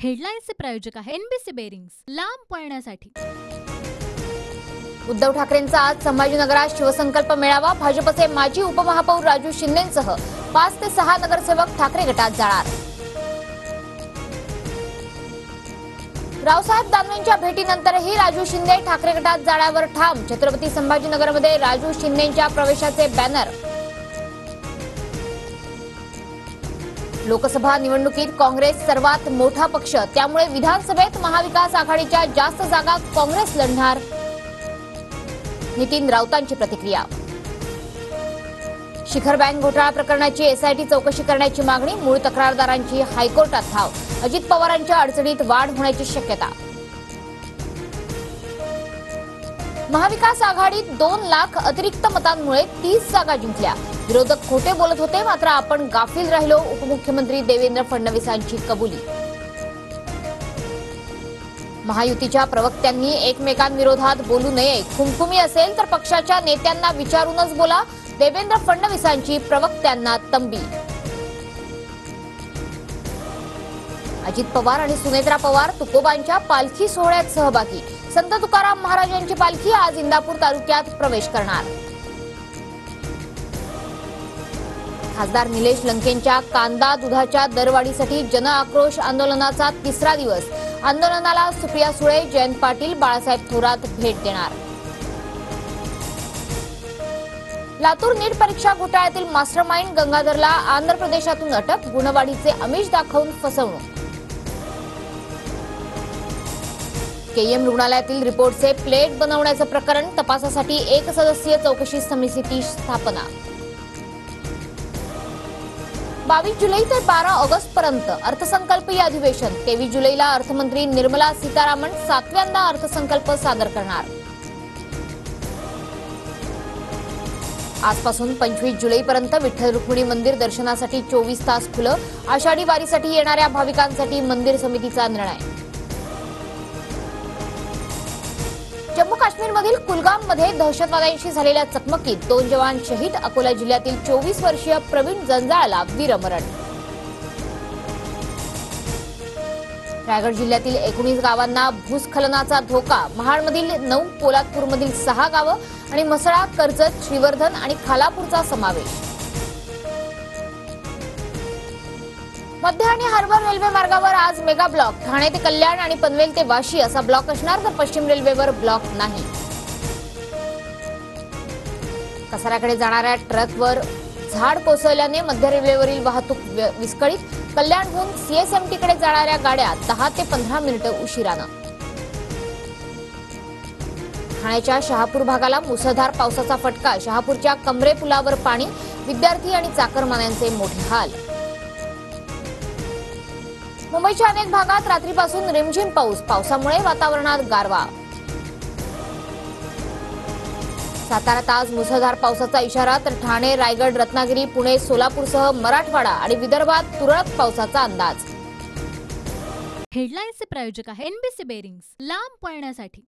हेडलाईन्सचे प्रायोजक आहे NBC bearings, लांब पळण्यासाठी। उद्धव ठाकरेंचा आज संभाजीनगरात शिवसंकल्प मेळावा। भाजपचे माजी उपमहापौर राजू शिंदेंसह 5 ते 6 नगरसेवक ठाकरे गटात जाणार। रावसाहेब दानवेंच्या भेटीनंतरही राजू शिंदे ठाकरे गटात जाण्यावर ठाम। छत्रपती संभाजीनगरमध्ये राजू शिंदेंच्या प्रवेशाचे बॅनर। लोकसभा निवडणुकीत काँग्रेस सर्वात मोठा पक्ष, त्यामुळे विधानसभेत महाविकास आघाडीच्या जास्त जागा काँग्रेस लढणार। नितीन राऊतांची प्रतिक्रिया। शिखर बँक घोटाळा प्रकरणाची एसआयटी चौकशी करण्याची मागणी। मूळ तक्रारदारांची हायकोर्टात धाव। अजित पवारांच्या अडचणीत वाढ होण्याची शक्यता। महाविकास आघाडीत 2 लाख अतिरिक्त मतांमुळे 30 जागा जिंकल्या। विरोधक खोटे बोलत होते, मात्र आपण गाफील राहिलो। उपमुख्यमंत्री देवेंद्र फडणवीसांची कबुली। महायुतीच्या प्रवक्त्यांनी एकमेकांविरोधात बोलू नये। खुमखुमी असेल तर पक्षाच्या नेत्यांना विचारूनच बोला। देवेंद्र फडणवीसांची प्रवक्त्यांना तंबी। अजित पवार आणि सुनेत्रा पवार तुकोबांच्या पालखी सोहळ्यात सहभागी। संत तुकाराम महाराजांची पालखी आज इंदापूर तालुक्यात प्रवेश करणार। खासदार निलेश लंकेंच्या कांदा दुधाच्या दरवाढीसाठी जन आक्रोश आंदोलनाचा 3रा दिवस। आंदोलनाला सुप्रिया सुळे, जयंत पाटील, बाळासाहेब थोरात भेट देणार। लातूर नीट परीक्षा घोटाळ्यातील मास्टरमाइंड गंगाधरला आंध्र प्रदेशातून अटक। गुणवाढीचे आमिष दाखवून फसवणूक। केईएम रुग्णालयातील रिपोर्टचे प्लेट बनवण्याचं प्रकरण तपासासाठी 1 सदस्यीय चौकशी समिती स्थापना। 22 जुलै ते 12 ऑगस्ट पर्यंत अर्थसंकल्पीय अधिवेशन। 23 जुलैला अर्थमंत्री निर्मला सीतारामन 7व्यांदा अर्थसंकल्प सादर करणार। आजपासून 25 जुलैपर्यंत विठ्ठल रुक्मिणी मंदिर दर्शनासाठी 24 तास खुलं। आषाढी वारीसाठी येणाऱ्या भाविकांसाठी मंदिर समितीचा निर्णय। जम्मू काश्मीरमधील कुलगाममध्ये दहशतवाद्यांशी झालेल्या चकमकीत 2 जवान शहीद। अकोला जिल्ह्यातील 24 वर्षीय प्रवीण जंजाळला वीरमरण। रायगड जिल्ह्यातील 19 गावांना भूस्खलनाचा धोका। महाडमधील 9, पोलादपूरमधील 6 गावं आणि म्हसळा, कर्जत, श्रीवर्धन आणि खालापूरचा समावेश। मध्य आणि हार्बर रेल्वे मार्गावर आज मेगा ब्लॉक। ठाणे ते कल्याण आणि पनवेल ते वाशी असा ब्लॉक असणार, तर पश्चिम रेल्वेवर ब्लॉक नाही। कसाऱ्याकडे जाणाऱ्या ट्रकवर झाड कोसळल्याने मध्य रेल्वेवरील वाहतूक विस्कळीत। कल्याणहून सीएसएमटीकडे जाणाऱ्या गाड्या 10 ते 15 मिनिटं उशिरानं। ठाण्याच्या शहापूर भागाला मुसळधार पावसाचा फटका। शहापूरच्या कमरे पुलावर पाणी। विद्यार्थी आणि चाकरमान्यांचे मोठे हाल। मुंबईच्या अनेक भागात रात्रीपासून रिमझिम पाऊस। पावसामुळे वातावरणात गारवा। साताऱ्यात आज मुसळधार पावसाचा इशारा, तर ठाणे, रायगड, रत्नागिरी, पुणे, सोलापूरसह मराठवाडा आणि विदर्भात तुरळक पावसाचा अंदाज। हेडलाईन्सचे प्रायोजक आहे एनबीसी बेरिंग्स, लांब पळण्यासाठी।